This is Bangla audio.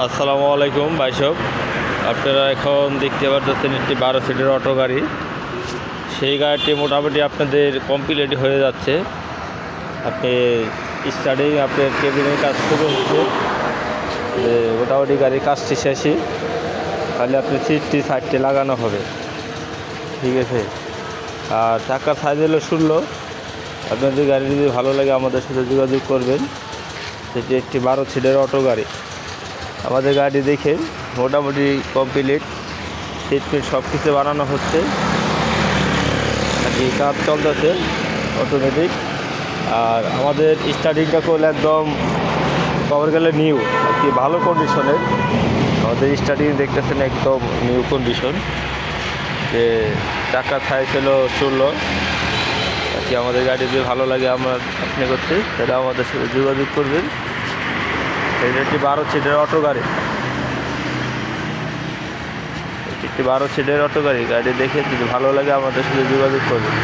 আসসালামু আলাইকুম ভাইসব। আপনারা এখন দেখতে পাচ্ছেন একটি 12 সিটের অটো গাড়ি। সেই গাড়িটি মোটামুটি আপনাদের কমপ্লিট হয়ে যাচ্ছে। আপনি স্টার্টিং আপনার কেবিনের কাজ শুরু হচ্ছে, যে মোটামুটি গাড়ির কাজটি শেষই, তাহলে আপনি সিটটি সাইডটি লাগানো হবে, ঠিক আছে। আর চাকার সাইজ হলো 16। আপনাদের গাড়ি যদি ভালো লাগে আমাদের সাথে যোগাযোগ করবেন। সেটি একটি 12 সিটের অটো গাড়ি। আমাদের গাড়ি দেখে মোটামুটি কমপ্লিট, সিট ফিট সব কিছু বানানো হচ্ছে আর কি, কাজ চলতেছে অটোমেটিক। আর আমাদের স্টার্টিংটা করলে একদম কভার গেলে নিউ আর কি, ভালো কন্ডিশনের। আমাদের স্টার্টিং দেখতেছেন একদম নিউ কন্ডিশন, যে চাকার সাইজ হলো 16 আর কি। আমাদের গাড়ি যদি ভালো লাগে আপনি করতে, সেটা আমাদের সাথে যোগাযোগ করবেন। এটা একটি 12 সিটের অটো গাড়ি, একটি 12 সিটের অটো গাড়ি। গাড়ি দেখে যদি ভালো লাগে আমাদের সাথে যোগাযোগ করবেন।